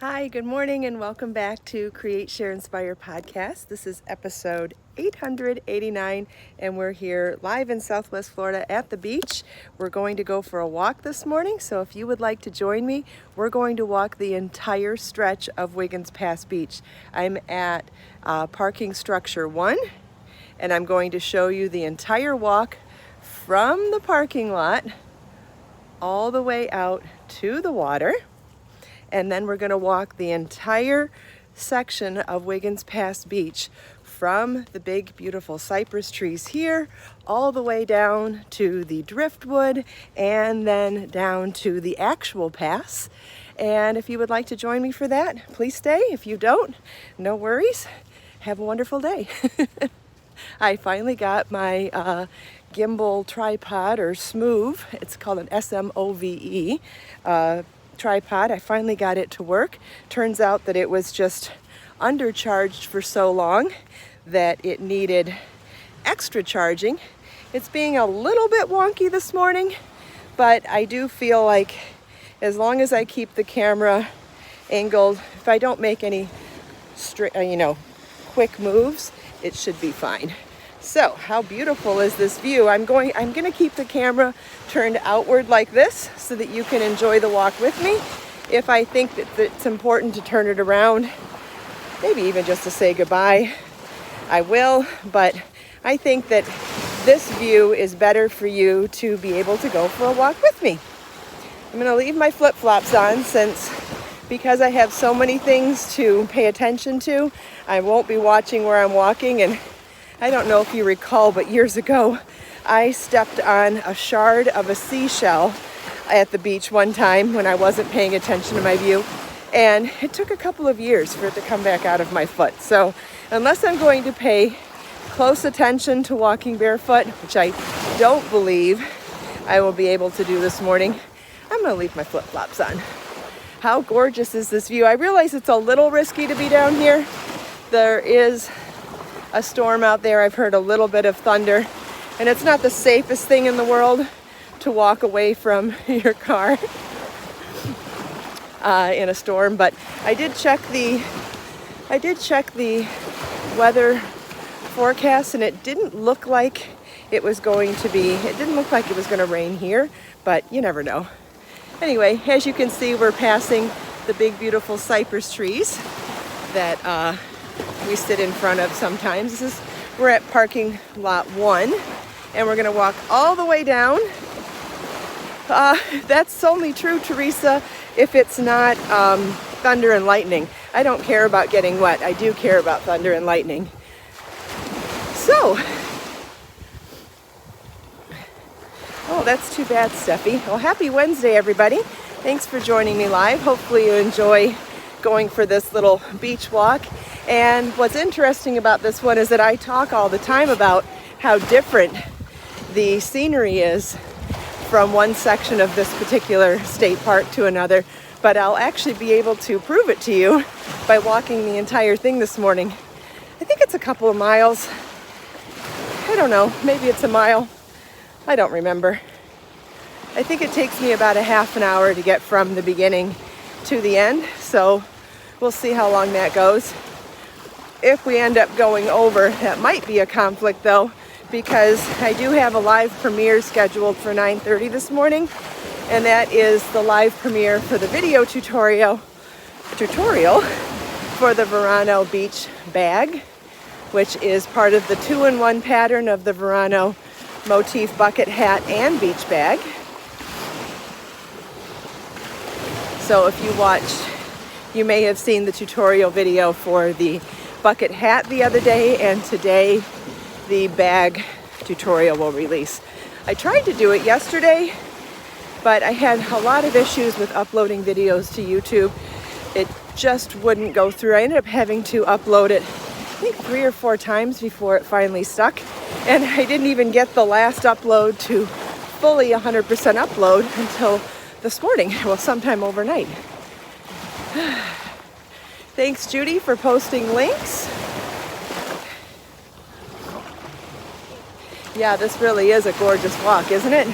Hi, good morning, and welcome back to Create, Share, Inspire podcast. This is episode 889, and we're here live in Southwest Florida at the beach. We're going to go for a walk this morning, so if you would like to join me, we're going to walk the entire stretch of Wiggins Pass Beach. I'm at parking structure 1, and I'm going to show you the entire walk from the parking lot all the way out to the water. And then we're going to walk the entire section of Wiggins Pass Beach from the big beautiful cypress trees here all the way down to the Driftwood and then down to the actual pass. And if you would like to join me for that, please stay. If you don't, no worries. Have a wonderful day. I finally got my Gimbal tripod, or Smove. It's called an SMOVE. Tripod. I finally got it to work. Turns out that it was just undercharged for so long that it needed extra charging. It's being a little bit wonky this morning, but I do feel like as long as I keep the camera angled, if I don't make any quick moves, it should be fine. So, how beautiful is this view? I'm going to keep the camera turned outward like this so that you can enjoy the walk with me. If I think that it's important to turn it around, maybe even just to say goodbye, I will. But I think that this view is better for you to be able to go for a walk with me. I'm going to leave my flip-flops on because I have so many things to pay attention to. I won't be watching where I'm walking, and I don't know if you recall, but years ago, I stepped on a shard of a seashell at the beach one time when I wasn't paying attention to my view, and it took a couple of years for it to come back out of my foot. So unless I'm going to pay close attention to walking barefoot, which I don't believe I will be able to do this morning, I'm going to leave my flip-flops on. How gorgeous is this view? I realize it's a little risky to be down here. There is a storm out there. I've heard a little bit of thunder, and it's not the safest thing in the world to walk away from your car in a storm. But I did check the weather forecast, and it didn't look like it was going to rain here, but you never know. Anyway, as you can see, we're passing the big beautiful cypress trees that we sit in front of sometimes. We're at parking lot 1, and we're going to walk all the way down. That's only true, Teresa, if it's not thunder and lightning. I don't care about getting wet. I do care about thunder and lightning. So, oh, that's too bad, Steffi. Well, happy Wednesday, everybody. Thanks for joining me live. Hopefully you enjoy going for this little beach walk. And what's interesting about this one is that I talk all the time about how different the scenery is from one section of this particular state park to another, but I'll actually be able to prove it to you by walking the entire thing this morning. I think it's a couple of miles. I don't know, maybe it's a mile. I don't remember. I think it takes me about a half an hour to get from the beginning to the end, so we'll see how long that goes. If we end up going over, that might be a conflict though, because I do have a live premiere scheduled for 9:30 this morning, and that is the live premiere for the video tutorial for the Verano Beach bag, which is part of the 2-in-1 pattern of the Verano motif bucket hat and beach bag. So if you watched, you may have seen the tutorial video for the bucket hat the other day, and today the bag tutorial will release. I tried to do it yesterday, but I had a lot of issues with uploading videos to YouTube. It just wouldn't go through. I ended up having to upload it, I think 3 or 4 times before it finally stuck, and I didn't even get the last upload to fully 100% upload until this morning, well, sometime overnight. Thanks, Judy, for posting links. Yeah, this really is a gorgeous walk, isn't it?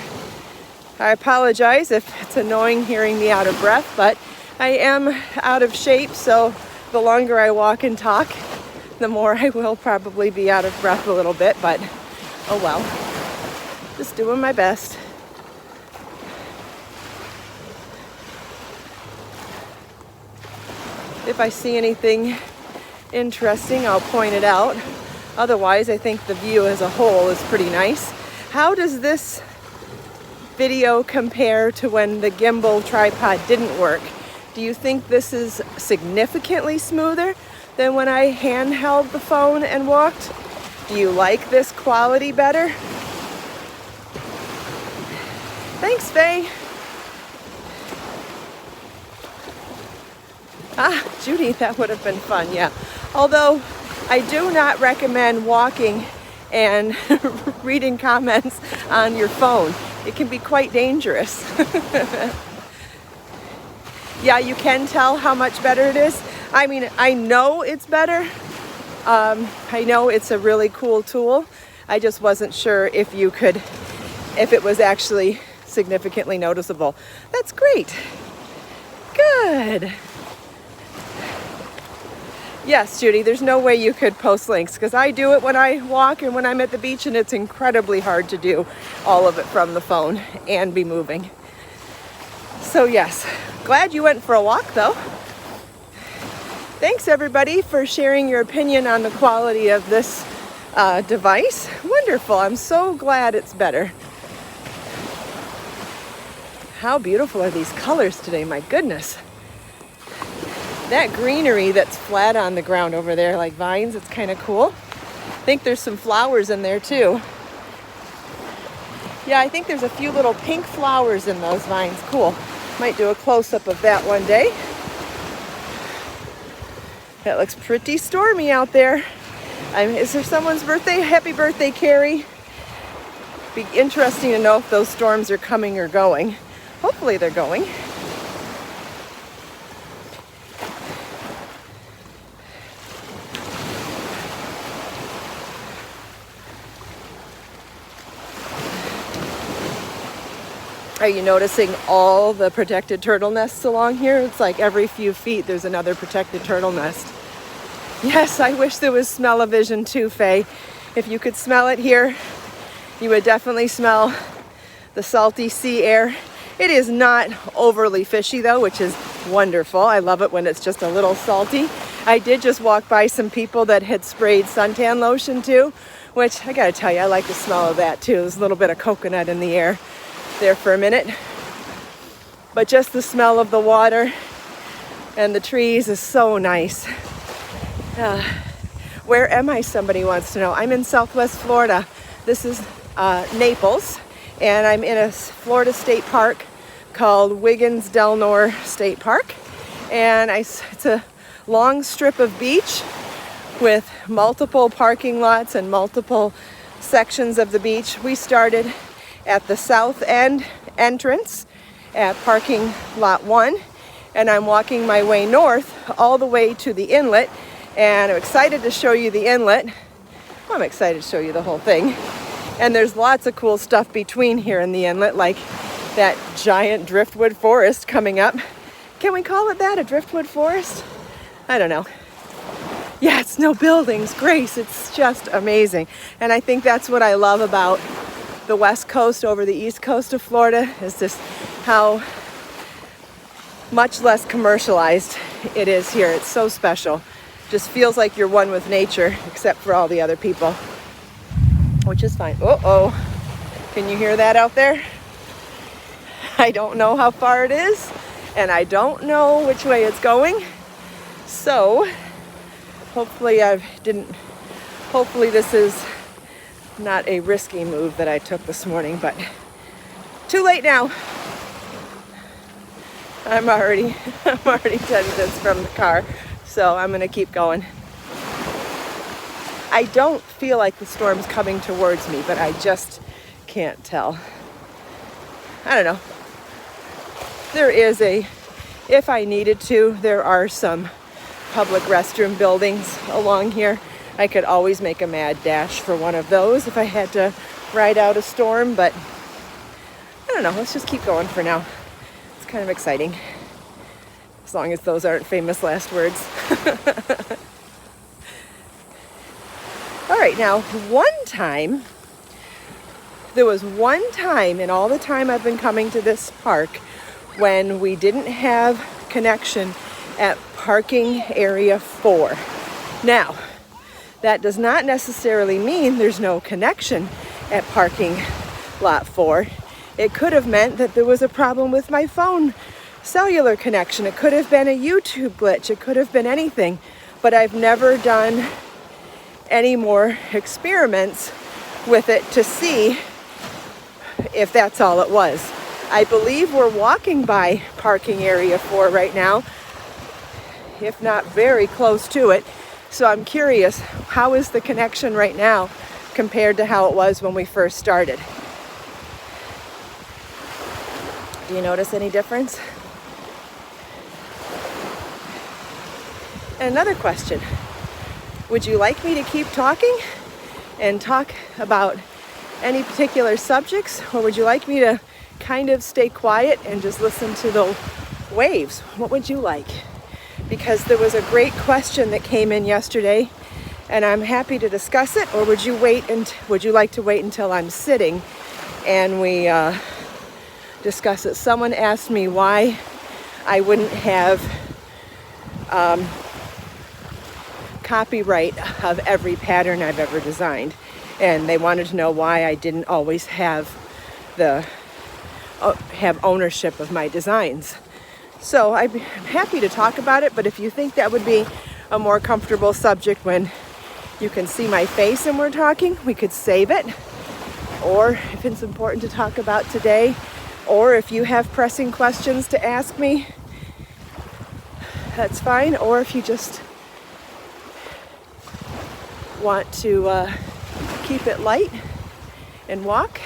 I apologize if it's annoying hearing me out of breath, but I am out of shape, so the longer I walk and talk, the more I will probably be out of breath a little bit, but oh well. Just doing my best. If I see anything interesting, I'll point it out. Otherwise, I think the view as a whole is pretty nice. How does this video compare to when the gimbal tripod didn't work? Do you think this is significantly smoother than when I handheld the phone and walked? Do you like this quality better? Thanks, Faye. Ah, Judy, that would have been fun, yeah. Although I do not recommend walking and reading comments on your phone. It can be quite dangerous. Yeah, you can tell how much better it is. I mean, I know it's better. I know it's a really cool tool. I just wasn't sure if it was actually significantly noticeable. That's great. Good. Yes, Judy, there's no way you could post links because I do it when I walk and when I'm at the beach, and it's incredibly hard to do all of it from the phone and be moving. So yes, glad you went for a walk though. Thanks everybody for sharing your opinion on the quality of this device. Wonderful, I'm so glad it's better. How beautiful are these colors today, my goodness. That greenery that's flat on the ground over there, like vines, it's kind of cool. I think there's some flowers in there too. Yeah, I think there's a few little pink flowers in those vines. Cool. Might do a close-up of that one day. That looks pretty stormy out there. Is there someone's birthday? Happy birthday, Carrie. Be interesting to know if those storms are coming or going. Hopefully they're going. Are you noticing all the protected turtle nests along here? It's like every few feet there's another protected turtle nest. Yes, I wish there was smell-o-vision too, Faye. If you could smell it here, you would definitely smell the salty sea air. It is not overly fishy though, which is wonderful. I love it when it's just a little salty. I did just walk by some people that had sprayed suntan lotion too, which I gotta tell you, I like the smell of that too. There's a little bit of coconut in the air there for a minute. But just the smell of the water and the trees is so nice. Where am I? Somebody wants to know. I'm in Southwest Florida. This is Naples, and I'm in a Florida state park called Wiggins Del Nor State Park. And it's a long strip of beach with multiple parking lots and multiple sections of the beach. We started at the south end entrance at parking lot 1, and I'm walking my way north all the way to the inlet, and I'm excited to show you the inlet. Well, I'm excited to show you the whole thing. And there's lots of cool stuff between here and the inlet, like that giant driftwood forest coming up. Can we call it that, a driftwood forest? I don't know. Yeah, it's no buildings, Grace, it's just amazing. And I think that's what I love about the west coast over the east coast of Florida, is just how much less commercialized it is here. It's so special. Just feels like you're one with nature, except for all the other people, which is fine. Uh-oh, can you hear that out there? I don't know how far it is, and I don't know which way it's going. So hopefully this is not a risky move that I took this morning, but too late now. I'm already 10 minutes from the car, so I'm gonna keep going. I don't feel like the storm's coming towards me, but I just can't tell. I don't know. There is if I needed to, there are some public restroom buildings along here. I could always make a mad dash for one of those if I had to ride out a storm, but I don't know, let's just keep going for now. It's kind of exciting. as long as those aren't famous last words. All right, now there was one time in all the time I've been coming to this park when we didn't have connection at parking area 4. Now, that does not necessarily mean there's no connection at parking lot 4. It could have meant that there was a problem with my phone cellular connection. It could have been a YouTube glitch. It could have been anything. But I've never done any more experiments with it to see if that's all it was. I believe we're walking by parking area 4 right now, if not very close to it. So I'm curious, how is the connection right now compared to how it was when we first started? Do you notice any difference? And another question, would you like me to keep talking and talk about any particular subjects, or would you like me to kind of stay quiet and just listen to the waves? What would you like? Because there was a great question that came in yesterday, and I'm happy to discuss it. Or would you like to wait until I'm sitting and we discuss it? Someone asked me why I wouldn't have copyright of every pattern I've ever designed, and they wanted to know why I didn't always have ownership of my designs. So I'm happy to talk about it, but if you think that would be a more comfortable subject when you can see my face and we're talking, we could save it. Or if it's important to talk about today, or if you have pressing questions to ask me, that's fine. Or if you just want to keep it light and walk,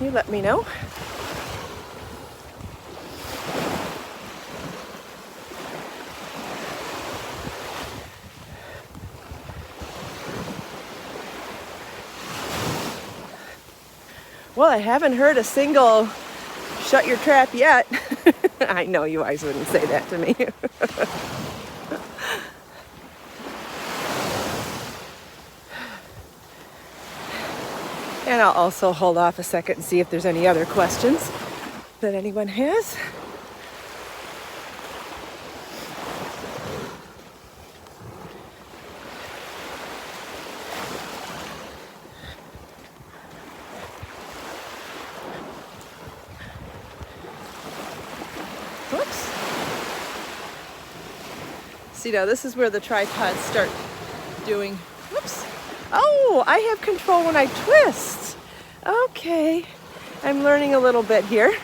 you let me know. Well, I haven't heard a single shut your trap yet. I know you guys wouldn't say that to me. And I'll also hold off a second and see if there's any other questions that anyone has. Whoops. See, now this is where the tripods start doing, whoops. Oh, I have control when I twist. Okay, I'm learning a little bit here.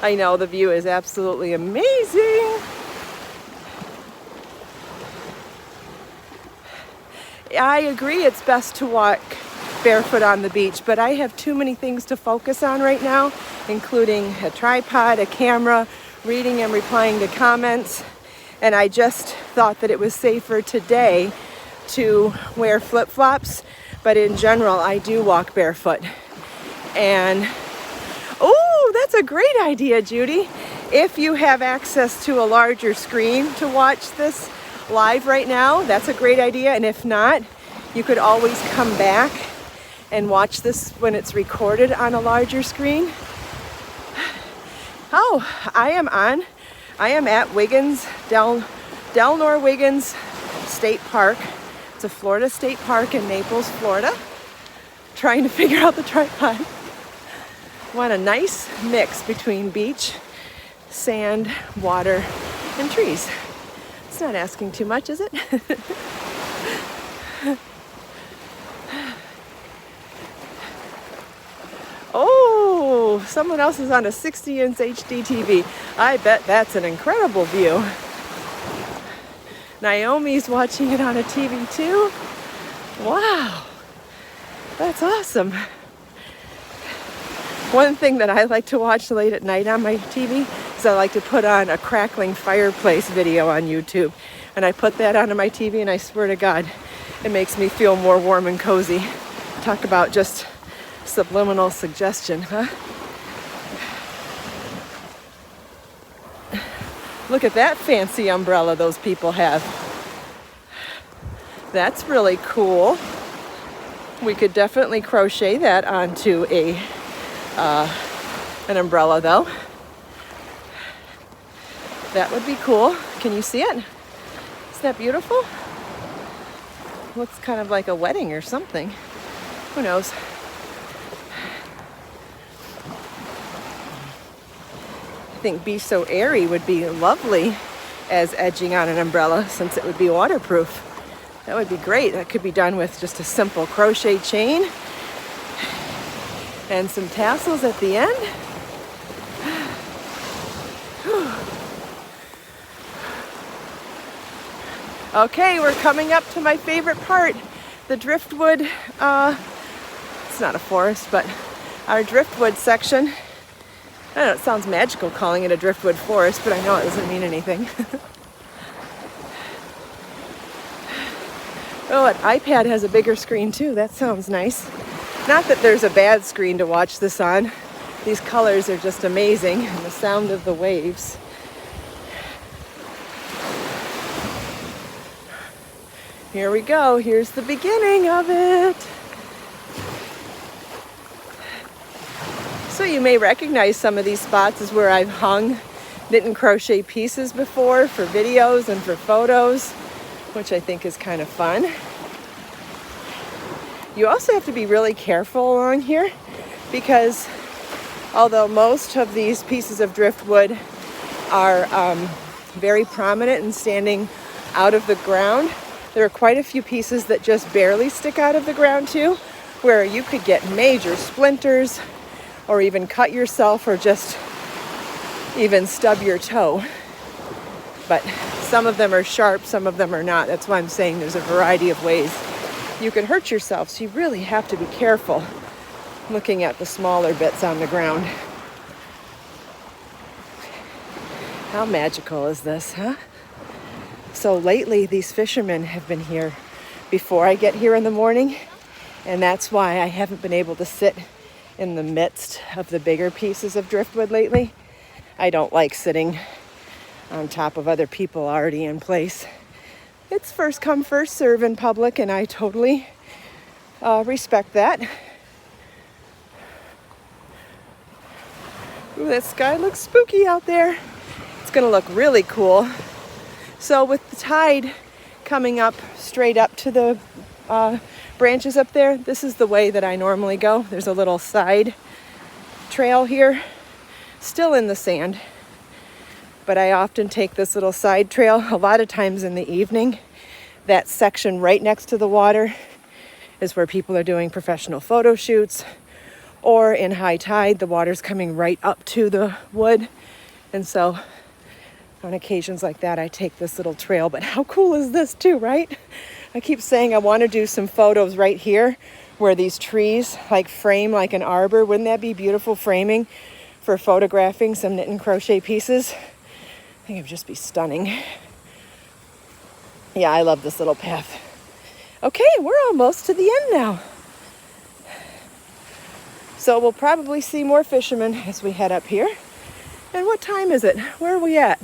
I know the view is absolutely amazing. I agree it's best to walk barefoot on the beach, but I have too many things to focus on right now, including a tripod, a camera, reading and replying to comments, and I just thought that it was safer today to wear flip-flops, but in general I do walk barefoot. And oh, that's a great idea, Judy. If you have access to a larger screen to watch this live right now, that's a great idea. And if not, you could always come back and watch this when it's recorded on a larger screen. Oh, I am at Wiggins, Delnor Wiggins State Park. It's a Florida state park in Naples, Florida. Trying to figure out the tripod. Want a nice mix between beach, sand, water, and trees. It's not asking too much, is it? Oh, someone else is on a 60-inch HD TV. I bet that's an incredible view. Naomi's watching it on a TV too. Wow, that's awesome. One thing that I like to watch late at night on my TV is I like to put on a crackling fireplace video on YouTube. And I put that onto my TV, and I swear to God, it makes me feel more warm and cozy. Talk about just subliminal suggestion, huh? Look at that fancy umbrella those people have. That's really cool. We could definitely crochet that onto an umbrella though. That would be cool. Can you see it? Isn't that beautiful? Looks kind of like a wedding or something. Who knows? I think Be So Airy would be lovely as edging on an umbrella since it would be waterproof. That would be great. That could be done with just a simple crochet chain and some tassels at the end. Okay, we're coming up to my favorite part, the Driftwood, it's not a forest, but our Driftwood section. I know it sounds magical calling it a Driftwood forest, but I know it doesn't mean anything. Oh, an iPad has a bigger screen too. That sounds nice. Not that there's a bad screen to watch this on. These colors are just amazing, and the sound of the waves. Here we go. Here's the beginning of it. So you may recognize some of these spots as where I've hung knit and crochet pieces before for videos and for photos, which I think is kind of fun. You also have to be really careful along here because although most of these pieces of driftwood are very prominent and standing out of the ground, there are quite a few pieces that just barely stick out of the ground too, where you could get major splinters or even cut yourself or just even stub your toe. But some of them are sharp, some of them are not. That's why I'm saying there's a variety of ways you can hurt yourself. So you really have to be careful looking at the smaller bits on the ground. How magical is this, huh? So lately, these fishermen have been here before I get here in the morning, and that's why I haven't been able to sit in the midst of the bigger pieces of driftwood lately. I don't like sitting on top of other people already in place. It's first come, first serve in public, and I totally respect that. Ooh, that sky looks spooky out there. It's gonna look really cool. So with the tide coming up straight up to the branches up there, this is the way that I normally go. There's a little side trail here, still in the sand, but I often take this little side trail a lot of times in the evening. That section right next to the water is where people are doing professional photo shoots, or in high tide, the water's coming right up to the wood. And so on occasions like that, I take this little trail. But how cool is this too, right? I keep saying I want to do some photos right here where these trees like frame like an arbor. Wouldn't that be beautiful framing for photographing some knit and crochet pieces? I think it would just be stunning. Yeah, I love this little path. Okay, we're almost to the end now. So we'll probably see more fishermen as we head up here. And what time is it? Where are we at?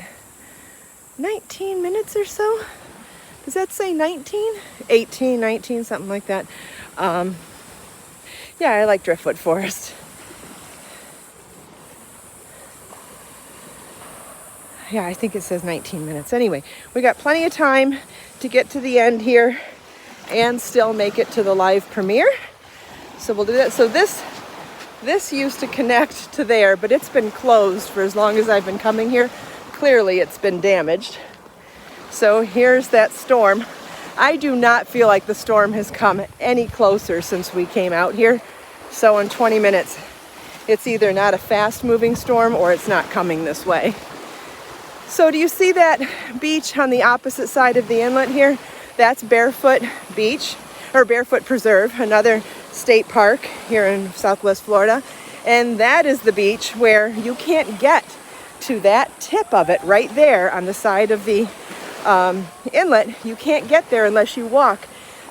19 minutes or so? Does that say 19? 18, 19, something like that. Yeah, I like Driftwood Forest. Yeah, I think it says 19 minutes. Anyway, we got plenty of time to get to the end here and still make it to the live premiere. So we'll do that. So this used to connect to there, but it's been closed for as long as I've been coming here. Clearly it's been damaged. So here's that storm. I do not feel like the storm has come any closer since we came out here. So in 20 minutes, it's either not a fast moving storm or it's not coming this way. So do you see that beach on the opposite side of the inlet here? That's Barefoot Beach, or Barefoot Preserve, another state park here in Southwest Florida. And that is the beach where you can't get to that tip of it right there on the side of the inlet. You can't get there unless you walk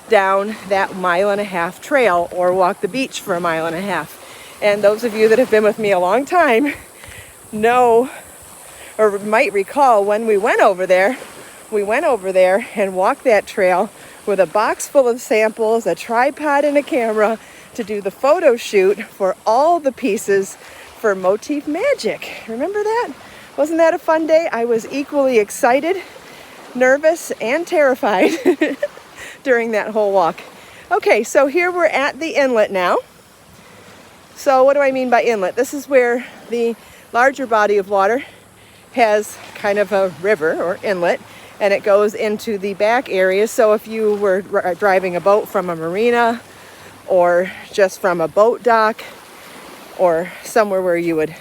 down that 1.5 mile trail or walk the beach for 1.5 miles. And those of you that have been with me a long time know or might recall when we went over there and walked that trail with a box full of samples, a tripod and a camera to do the photo shoot for all the pieces for Motif Magic. Remember that? Wasn't that a fun day? I was equally excited, nervous, and terrified during that whole walk. Okay, so here we're at the inlet now. So what do I mean by inlet? This is where the larger body of water has kind of a river or inlet, and it goes into the back area. So if you were driving a boat from a marina or just from a boat dock or somewhere where you would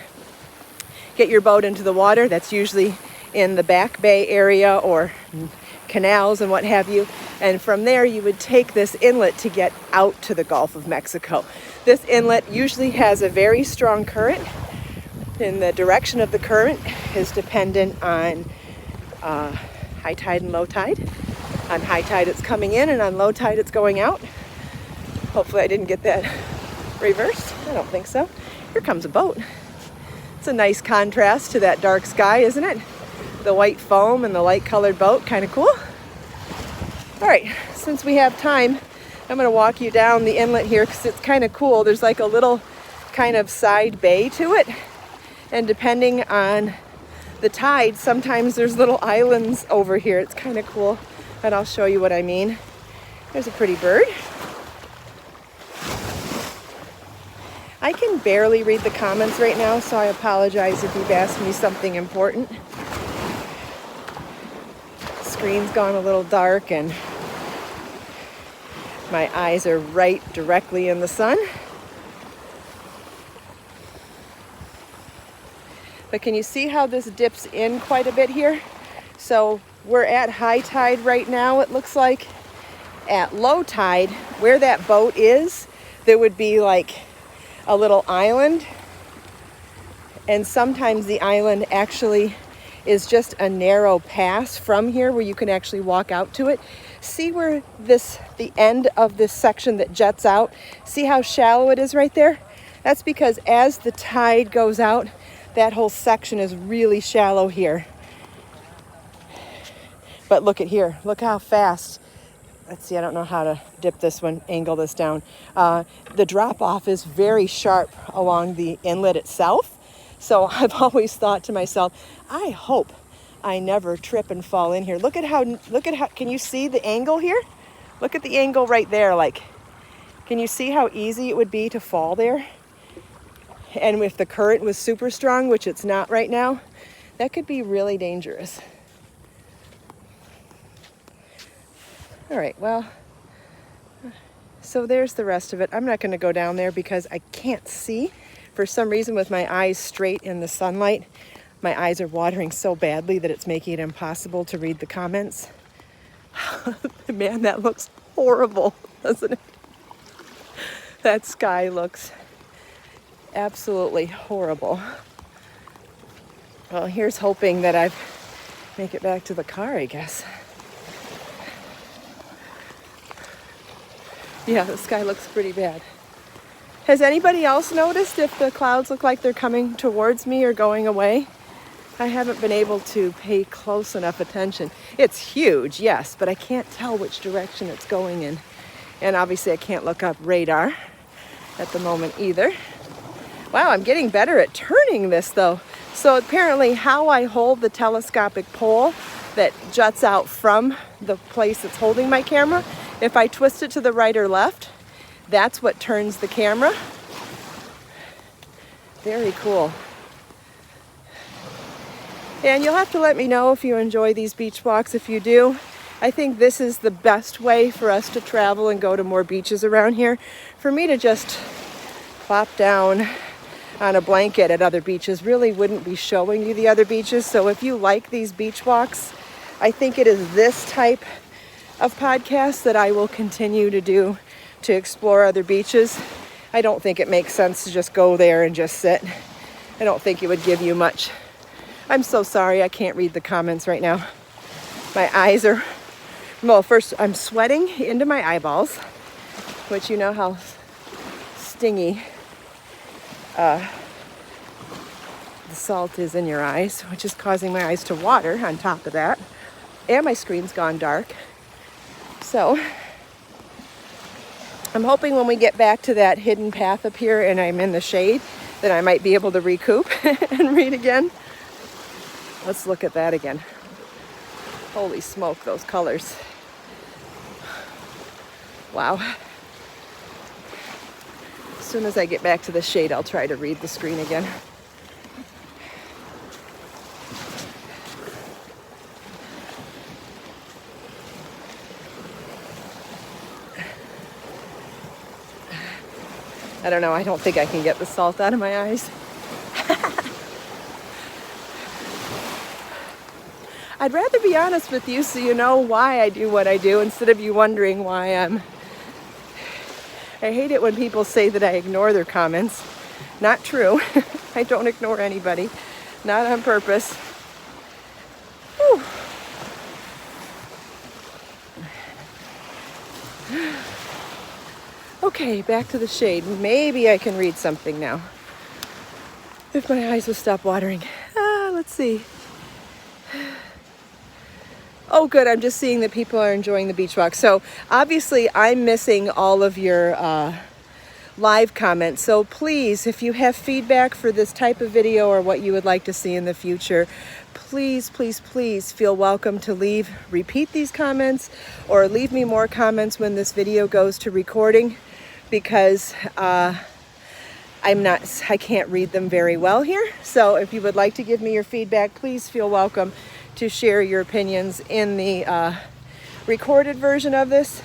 get your boat into the water, that's usually in the back bay area or canals and what have you. And from there you would take this inlet to get out to the Gulf of Mexico. This inlet usually has a very strong current, and the direction of the current is dependent on high tide and low tide. On high tide it's coming in, and on low tide it's going out. Hopefully I didn't get that reversed. I don't think so. Here comes a boat. It's a nice contrast to that dark sky, isn't it? The white foam and the light colored boat, kind of cool. All right, since we have time, I'm going to walk you down the inlet here because it's kind of cool. There's like a little kind of side bay to it, and depending on the tide, sometimes there's little islands over here. It's kind of cool, and I'll show you what I mean. There's a pretty bird. I can barely read the comments right now, so I apologize if you've asked me something important. The screen's gone a little dark and my eyes are right directly in the sun. But can you see how this dips in quite a bit here? So we're at high tide right now, it looks like. At low tide, where that boat is, there would be like a little island, and sometimes the island actually is just a narrow pass from here where you can actually walk out to it. See where the end of this section that juts out, see how shallow it is right there? That's because as the tide goes out, that whole section is really shallow here. But look at here, look how fast. Let's see, I don't know how to dip this one, angle this down. The drop off is very sharp along the inlet itself. So I've always thought to myself, I hope I never trip and fall in here. Look at how, can you see the angle here? Look at the angle right there. Like, can you see how easy it would be to fall there? And if the current was super strong, which it's not right now, that could be really dangerous. All right, well, so there's the rest of it. I'm not going to go down there because I can't see. For some reason, with my eyes straight in the sunlight, my eyes are watering so badly that it's making it impossible to read the comments. Man, that looks horrible, doesn't it? That sky looks absolutely horrible. Well, here's hoping that I make it back to the car, I guess. Yeah, the sky looks pretty bad. Has anybody else noticed if the clouds look like they're coming towards me or going away? I haven't been able to pay close enough attention. It's huge, yes, but I can't tell which direction it's going in. And obviously I can't look up radar at the moment either. Wow, I'm getting better at turning this though. So apparently how I hold the telescopic pole that juts out from the place that's holding my camera, if I twist it to the right or left, that's what turns the camera. Very cool. And you'll have to let me know if you enjoy these beach walks. If you do, I think this is the best way for us to travel and go to more beaches around here. For me to just plop down on a blanket at other beaches really wouldn't be showing you the other beaches. So if you like these beach walks, I think it is this type of podcast that I will continue to do to explore other beaches. I don't think it makes sense to just go there and just sit. I don't think it would give you much. I'm so sorry I can't read the comments right now. My eyes are, well, first I'm sweating into my eyeballs, which you know how stingy the salt is in your eyes, which is causing my eyes to water on top of that. And my screen's gone dark. So I'm hoping when we get back to that hidden path up here and I'm in the shade that I might be able to recoup and read again. Let's look at that again. Holy smoke, those colors. Wow. As soon as I get back to the shade, I'll try to read the screen again. I don't know, I don't think I can get the salt out of my eyes. I'd rather be honest with you so you know why I do what I do instead of you wondering why I hate it when people say that I ignore their comments. Not true. I don't ignore anybody. Not on purpose. Whew. Okay, back to the shade. Maybe I can read something now. If my eyes will stop watering. Let's see. Oh, good. I'm just seeing that people are enjoying the beach walk. So obviously I'm missing all of your live comments. So please, if you have feedback for this type of video or what you would like to see in the future, please, please, please feel welcome to repeat these comments or leave me more comments when this video goes to recording, because I can't read them very well here. So if you would like to give me your feedback, please feel welcome to share your opinions in the recorded version of this.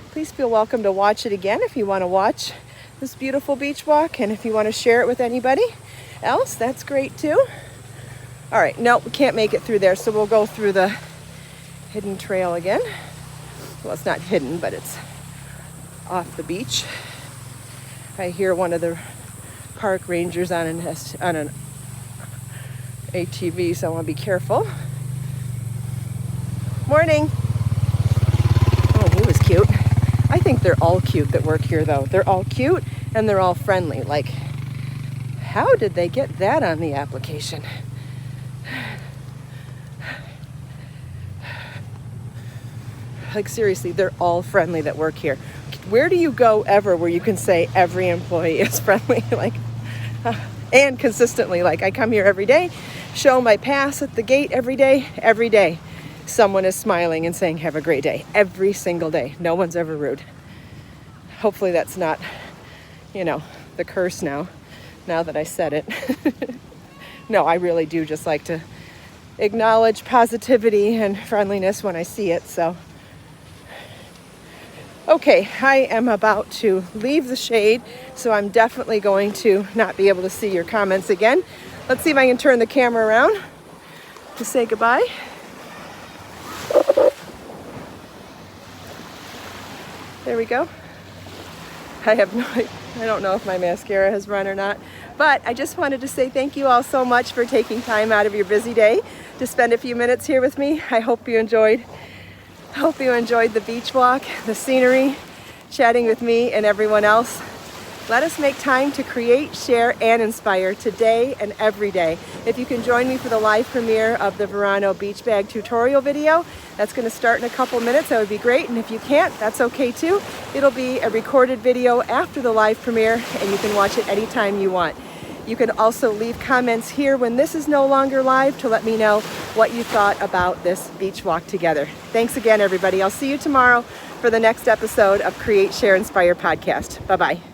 Please feel welcome to watch it again if you want to watch this beautiful beach walk, and if you want to share it with anybody else, that's great too. All right, no, we can't make it through there, so we'll go through the hidden trail again. Well, it's not hidden, but it's off the beach. I hear one of the park rangers on an ATV, so I want to be careful. Morning. Oh, he was cute. I think they're all cute that work here, though. They're all cute and they're all friendly. Like, how did they get that on the application? Like, seriously, they're all friendly that work here. Where do you go ever where you can say every employee is friendly? Like, and consistently. Like, I come here every day, show my pass at the gate every day. Someone is smiling and saying, have a great day, every single day. No one's ever rude. Hopefully that's not, the curse now that I said it. No, I really do just like to acknowledge positivity and friendliness when I see it. So, okay, I am about to leave the shade, so I'm definitely going to not be able to see your comments again. Let's see if I can turn the camera around to say goodbye. There we go. I don't know if my mascara has run or not, but I just wanted to say thank you all so much for taking time out of your busy day to spend a few minutes here with me. I hope you enjoyed the beach walk, the scenery, chatting with me and everyone else. Let us make time to create, share, and inspire today and every day. If you can join me for the live premiere of the Verano beach bag tutorial video, that's going to start in a couple minutes. That would be great. And if you can't, that's okay too. It'll be a recorded video after the live premiere, and you can watch it anytime you want. You can also leave comments here when this is no longer live to let me know what you thought about this beach walk together. Thanks again, everybody. I'll see you tomorrow for the next episode of Create, Share, Inspire podcast. Bye-bye.